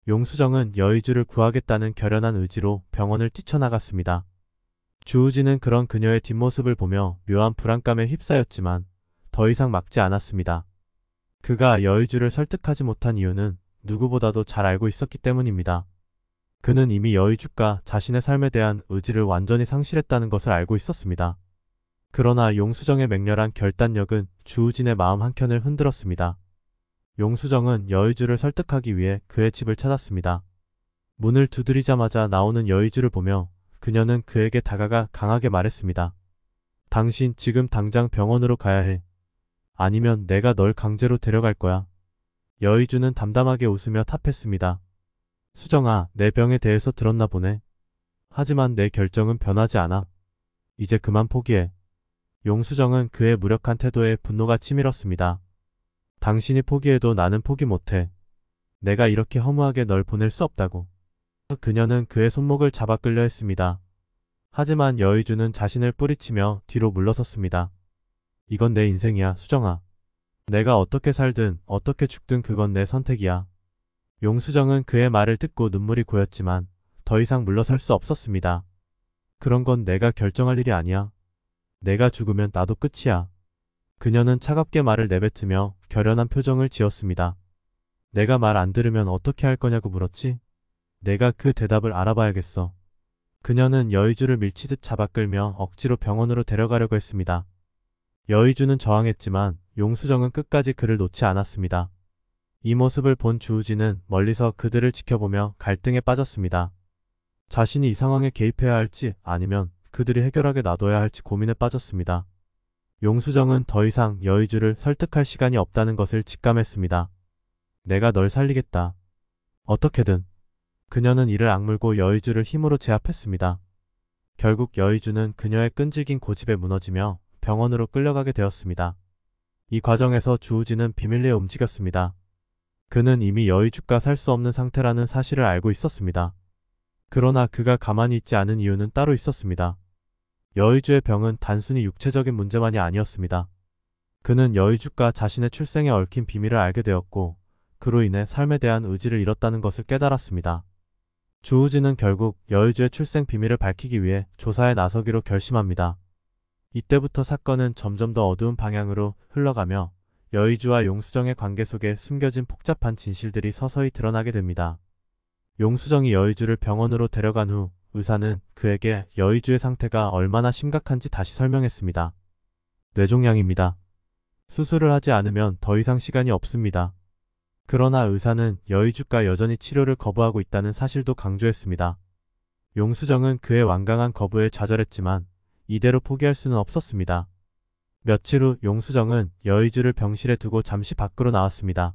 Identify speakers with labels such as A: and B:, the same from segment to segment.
A: 용수정은 여의주를 구하겠다는 결연한 의지로 병원을 뛰쳐나갔습니다. 주우진은 그런 그녀의 뒷모습을 보며 묘한 불안감에 휩싸였지만 더 이상 막지 않았습니다. 그가 여의주를 설득하지 못한 이유는 누구보다도 잘 알고 있었기 때문입니다. 그는 이미 여의주가 자신의 삶에 대한 의지를 완전히 상실했다는 것을 알고 있었습니다. 그러나 용수정의 맹렬한 결단력은 주우진의 마음 한켠을 흔들었습니다. 용수정은 여의주를 설득하기 위해 그의 집을 찾았습니다. 문을 두드리자마자 나오는 여의주를 보며 그녀는 그에게 다가가 강하게 말했습니다. 당신 지금 당장 병원으로 가야 해. 아니면 내가 널 강제로 데려갈 거야. 여의주는 담담하게 웃으며 답했습니다. 수정아, 내 병에 대해서 들었나 보네. 하지만 내 결정은 변하지 않아. 이제 그만 포기해. 용수정은 그의 무력한 태도에 분노가 치밀었습니다. 당신이 포기해도 나는 포기 못해. 내가 이렇게 허무하게 널 보낼 수 없다고. 그녀는 그의 손목을 잡아 끌려 했습니다. 하지만 여의주는 자신을 뿌리치며 뒤로 물러섰습니다. 이건 내 인생이야, 수정아. 내가 어떻게 살든 어떻게 죽든 그건 내 선택이야. 용수정은 그의 말을 듣고 눈물이 고였지만 더 이상 물러설 수 없었습니다. 그런 건 내가 결정할 일이 아니야. 내가 죽으면 나도 끝이야. 그녀는 차갑게 말을 내뱉으며 결연한 표정을 지었습니다. 내가 말 안 들으면 어떻게 할 거냐고 물었지? 내가 그 대답을 알아봐야겠어. 그녀는 여의주를 밀치듯 잡아 끌며 억지로 병원으로 데려가려고 했습니다. 여의주는 저항했지만 용수정은 끝까지 그를 놓지 않았습니다. 이 모습을 본 주우진은 멀리서 그들을 지켜보며 갈등에 빠졌습니다. 자신이 이 상황에 개입해야 할지 아니면 그들이 해결하게 놔둬야 할지 고민에 빠졌습니다. 용수정은 더 이상 여의주를 설득할 시간이 없다는 것을 직감했습니다. 내가 널 살리겠다. 어떻게든. 그녀는 이를 악물고 여의주를 힘으로 제압했습니다. 결국 여의주는 그녀의 끈질긴 고집에 무너지며 병원으로 끌려가게 되었습니다. 이 과정에서 주우진은 비밀리에 움직였습니다. 그는 이미 여의주가 살 수 없는 상태라는 사실을 알고 있었습니다. 그러나 그가 가만히 있지 않은 이유는 따로 있었습니다. 여의주의 병은 단순히 육체적인 문제만이 아니었습니다. 그는 여의주가 자신의 출생에 얽힌 비밀을 알게 되었고 그로 인해 삶에 대한 의지를 잃었다는 것을 깨달았습니다. 주우진은 결국 여의주의 출생 비밀을 밝히기 위해 조사에 나서기로 결심합니다. 이때부터 사건은 점점 더 어두운 방향으로 흘러가며 여의주와 용수정의 관계 속에 숨겨진 복잡한 진실들이 서서히 드러나게 됩니다. 용수정이 여의주를 병원으로 데려간 후 의사는 그에게 여의주의 상태가 얼마나 심각한지 다시 설명했습니다. 뇌종양입니다. 수술을 하지 않으면 더 이상 시간이 없습니다. 그러나 의사는 여의주가 여전히 치료를 거부하고 있다는 사실도 강조했습니다. 용수정은 그의 완강한 거부에 좌절했지만 이대로 포기할 수는 없었습니다. 며칠 후 용수정은 여의주를 병실에 두고 잠시 밖으로 나왔습니다.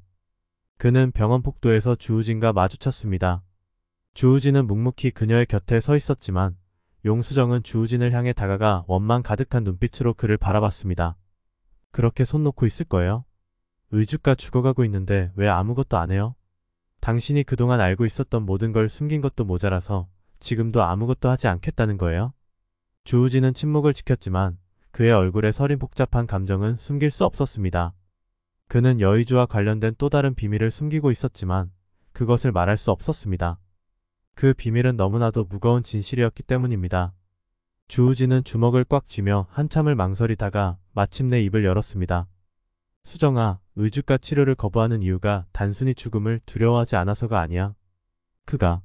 A: 그는 병원 복도에서 주우진과 마주쳤습니다. 주우진은 묵묵히 그녀의 곁에 서 있었지만 용수정은 주우진을 향해 다가가 원망 가득한 눈빛으로 그를 바라봤습니다. 그렇게 손 놓고 있을 거예요? 의주가 죽어가고 있는데 왜 아무것도 안 해요? 당신이 그동안 알고 있었던 모든 걸 숨긴 것도 모자라서 지금도 아무것도 하지 않겠다는 거예요? 주우진은 침묵을 지켰지만 그의 얼굴에 서린 복잡한 감정은 숨길 수 없었습니다. 그는 여의주와 관련된 또 다른 비밀을 숨기고 있었지만 그것을 말할 수 없었습니다. 그 비밀은 너무나도 무거운 진실이었기 때문입니다. 주우진은 주먹을 꽉 쥐며 한참을 망설이다가 마침내 입을 열었습니다. 수정아, 의주가 치료를 거부하는 이유가 단순히 죽음을 두려워하지 않아서가 아니야. 그가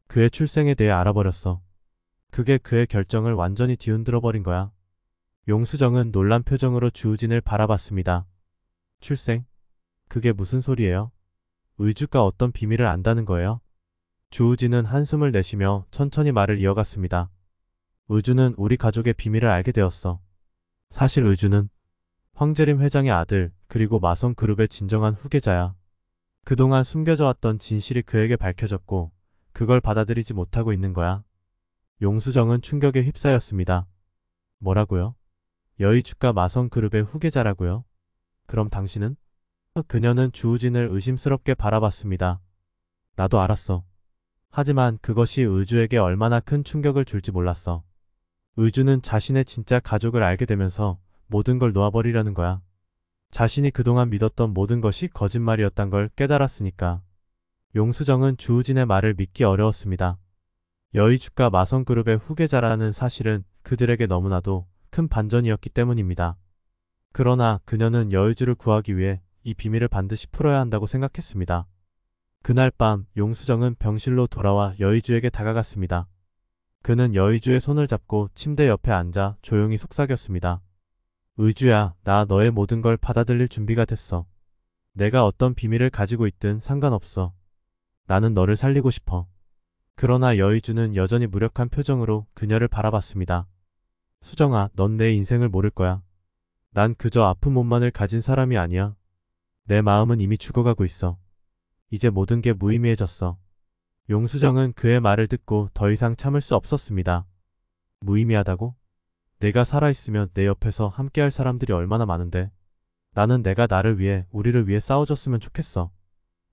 A: 그의 출생에 대해 알아버렸어. 그게 그의 결정을 완전히 뒤흔들어 버린 거야. 용수정은 놀란 표정으로 주우진을 바라봤습니다. 출생? 그게 무슨 소리예요? 의주가 어떤 비밀을 안다는 거예요? 주우진은 한숨을 내쉬며 천천히 말을 이어갔습니다. 의주는 우리 가족의 비밀을 알게 되었어. 사실 의주는 황재림 회장의 아들 그리고 마성 그룹의 진정한 후계자야. 그동안 숨겨져 왔던 진실이 그에게 밝혀졌고 그걸 받아들이지 못하고 있는 거야. 용수정은 충격에 휩싸였습니다. 뭐라고요? 여의주가 마성 그룹의 후계자라고요? 그럼 당신은? 그녀는 주우진을 의심스럽게 바라봤습니다. 나도 알았어. 하지만 그것이 의주에게 얼마나 큰 충격을 줄지 몰랐어. 의주는 자신의 진짜 가족을 알게 되면서 모든 걸 놓아버리려는 거야. 자신이 그동안 믿었던 모든 것이 거짓말이었단 걸 깨달았으니까. 용수정은 주우진의 말을 믿기 어려웠습니다. 여의주가 마성그룹의 후계자라는 사실은 그들에게 너무나도 큰 반전이었기 때문입니다. 그러나 그녀는 여의주를 구하기 위해 이 비밀을 반드시 풀어야 한다고 생각했습니다. 그날 밤 용수정은 병실로 돌아와 여의주에게 다가갔습니다. 그는 여의주의 손을 잡고 침대 옆에 앉아 조용히 속삭였습니다. 의주야, 나 너의 모든 걸 받아들일 준비가 됐어. 내가 어떤 비밀을 가지고 있든 상관없어. 나는 너를 살리고 싶어. 그러나 여의주는 여전히 무력한 표정으로 그녀를 바라봤습니다. 수정아, 넌 내 인생을 모를 거야. 난 그저 아픈 몸만을 가진 사람이 아니야. 내 마음은 이미 죽어가고 있어. 이제 모든 게 무의미해졌어. 용수정은 그의 말을 듣고 더 이상 참을 수 없었습니다. 무의미하다고? 내가 살아있으면 내 옆에서 함께할 사람들이 얼마나 많은데. 나는 내가 나를 위해, 우리를 위해 싸워줬으면 좋겠어.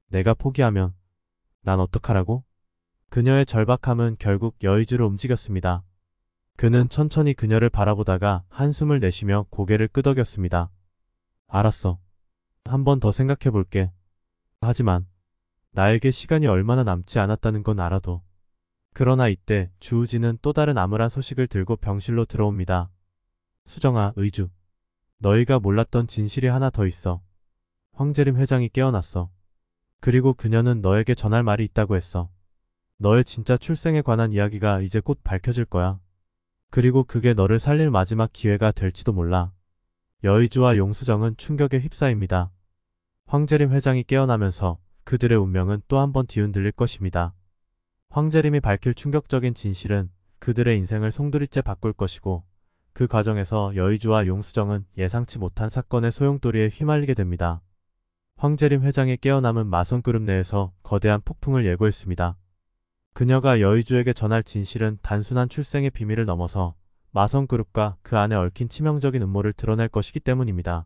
A: 내가 포기하면 난 어떡하라고? 그녀의 절박함은 결국 여의주를 움직였습니다. 그는 천천히 그녀를 바라보다가 한숨을 내쉬며 고개를 끄덕였습니다. 알았어. 한 번 더 생각해 볼게. 하지만 나에게 시간이 얼마나 남지 않았다는 건 알아도. 그러나 이때 주우진은 또 다른 암울한 소식을 들고 병실로 들어옵니다. 수정아, 의주. 너희가 몰랐던 진실이 하나 더 있어. 황재림 회장이 깨어났어. 그리고 그녀는 너에게 전할 말이 있다고 했어. 너의 진짜 출생에 관한 이야기가 이제 곧 밝혀질 거야. 그리고 그게 너를 살릴 마지막 기회가 될지도 몰라. 여의주와 용수정은 충격에 휩싸입니다. 황재림 회장이 깨어나면서 그들의 운명은 또 한 번 뒤흔들릴 것입니다. 황재림이 밝힐 충격적인 진실은 그들의 인생을 송두리째 바꿀 것이고, 그 과정에서 여의주와 용수정은 예상치 못한 사건의 소용돌이에 휘말리게 됩니다. 황재림 회장의 깨어남은 마성그룹 내에서 거대한 폭풍을 예고했습니다. 그녀가 여의주에게 전할 진실은 단순한 출생의 비밀을 넘어서 마성그룹과 그 안에 얽힌 치명적인 음모를 드러낼 것이기 때문입니다.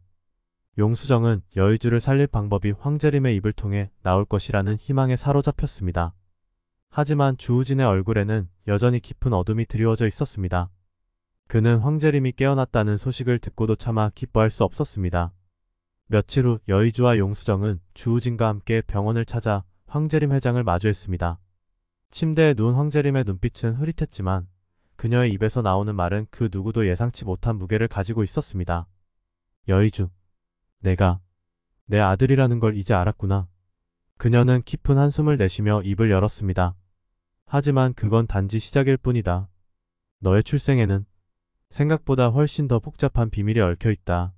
A: 용수정은 여의주를 살릴 방법이 황재림의 입을 통해 나올 것이라는 희망에 사로잡혔습니다. 하지만 주우진의 얼굴에는 여전히 깊은 어둠이 드리워져 있었습니다. 그는 황재림이 깨어났다는 소식을 듣고도 차마 기뻐할 수 없었습니다. 며칠 후 여의주와 용수정은 주우진과 함께 병원을 찾아 황재림 회장을 마주했습니다. 침대에 누운 황재림의 눈빛은 흐릿했지만 그녀의 입에서 나오는 말은 그 누구도 예상치 못한 무게를 가지고 있었습니다. 여의주, 내가 내 아들이라는 걸 이제 알았구나. 그녀는 깊은 한숨을 내쉬며 입을 열었습니다. 하지만 그건 단지 시작일 뿐이다. 너의 출생에는 생각보다 훨씬 더 복잡한 비밀이 얽혀 있다.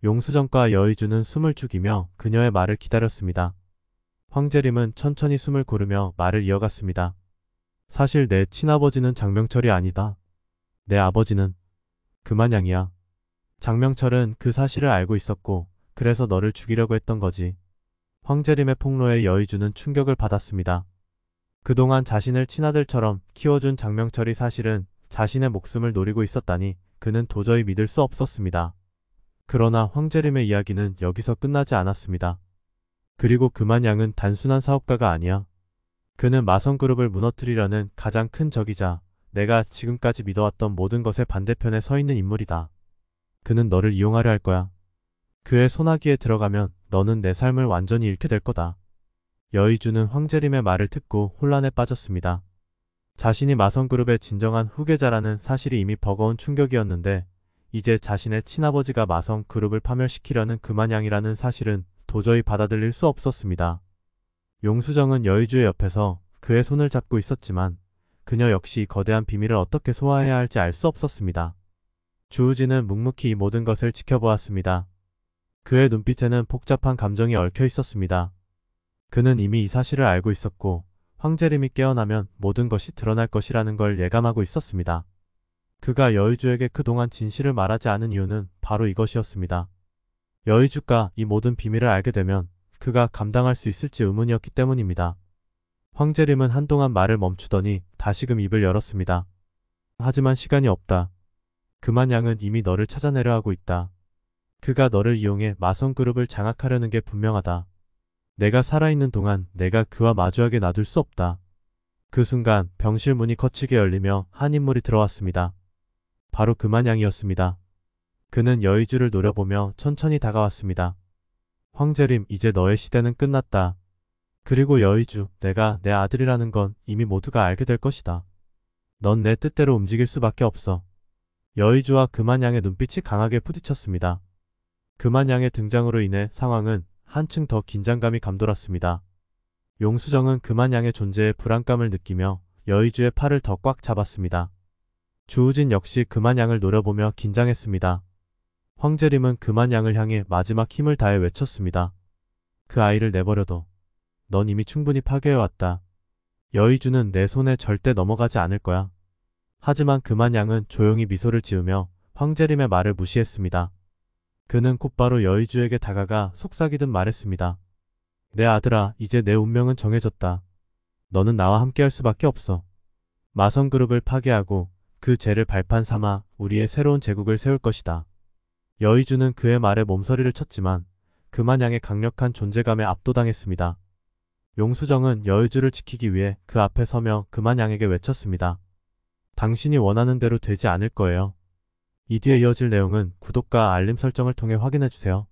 A: 용수정과 여의주는 숨을 죽이며 그녀의 말을 기다렸습니다. 황재림은 천천히 숨을 고르며 말을 이어갔습니다. 사실 내 친아버지는 장명철이 아니다. 내 아버지는 금한양이야. 장명철은 그 사실을 알고 있었고 그래서 너를 죽이려고 했던 거지. 황재림의 폭로에 여의주는 충격을 받았습니다. 그동안 자신을 친아들처럼 키워준 장명철이 사실은 자신의 목숨을 노리고 있었다니 그는 도저히 믿을 수 없었습니다. 그러나 황재림의 이야기는 여기서 끝나지 않았습니다. 그리고 금한양은 단순한 사업가가 아니야. 그는 마성그룹을 무너뜨리려는 가장 큰 적이자 내가 지금까지 믿어왔던 모든 것의 반대편에 서 있는 인물이다. 그는 너를 이용하려 할 거야. 그의 소나기에 들어가면 너는 내 삶을 완전히 잃게 될 거다. 여의주는 황재림의 말을 듣고 혼란에 빠졌습니다. 자신이 마성그룹의 진정한 후계자라는 사실이 이미 버거운 충격이었는데 이제 자신의 친아버지가 마성그룹을 파멸시키려는 금한양이라는 사실은 도저히 받아들일 수 없었습니다. 용수정은 여의주의 옆에서 그의 손을 잡고 있었지만 그녀 역시 거대한 비밀을 어떻게 소화해야 할지 알 수 없었습니다. 주우진은 묵묵히 이 모든 것을 지켜보았습니다. 그의 눈빛에는 복잡한 감정이 얽혀 있었습니다. 그는 이미 이 사실을 알고 있었고 황재림이 깨어나면 모든 것이 드러날 것이라는 걸 예감하고 있었습니다. 그가 여의주에게 그동안 진실을 말하지 않은 이유는 바로 이것이었습니다. 여의주가 이 모든 비밀을 알게 되면 그가 감당할 수 있을지 의문이었기 때문입니다. 황재림은 한동안 말을 멈추더니 다시금 입을 열었습니다. 하지만 시간이 없다. 금한양은 이미 너를 찾아내려 하고 있다. 그가 너를 이용해 마성그룹을 장악하려는 게 분명하다. 내가 살아있는 동안 내가 그와 마주하게 놔둘 수 없다. 그 순간 병실 문이 거칠게 열리며 한 인물이 들어왔습니다. 바로 금한양이었습니다. 그는 여의주를 노려보며 천천히 다가왔습니다. 황재림, 이제 너의 시대는 끝났다. 그리고 여의주, 내가 내 아들이라는 건 이미 모두가 알게 될 것이다. 넌 내 뜻대로 움직일 수밖에 없어. 여의주와 금한양의 눈빛이 강하게 부딪혔습니다. 금한양의 등장으로 인해 상황은 한층 더 긴장감이 감돌았습니다. 용수정은 금한양의 존재에 불안감을 느끼며 여의주의 팔을 더 꽉 잡았습니다. 주우진 역시 금한양을 노려보며 긴장했습니다. 황재림은 금한양을 향해 마지막 힘을 다해 외쳤습니다. 그 아이를 내버려둬. 넌 이미 충분히 파괴해왔다. 여의주는 내 손에 절대 넘어가지 않을 거야. 하지만 금한양은 조용히 미소를 지으며 황재림의 말을 무시했습니다. 그는 곧바로 여의주에게 다가가 속삭이듯 말했습니다. 내 아들아, 이제 내 운명은 정해졌다. 너는 나와 함께할 수밖에 없어. 마성그룹을 파괴하고 그 죄를 발판 삼아 우리의 새로운 제국을 세울 것이다. 여의주는 그의 말에 몸서리를 쳤지만 금한양의 강력한 존재감에 압도당했습니다. 용수정은 여의주를 지키기 위해 그 앞에 서며 금한양에게 외쳤습니다. 당신이 원하는 대로 되지 않을 거예요. 이 뒤에 이어질 내용은 구독과 알림 설정을 통해 확인해주세요.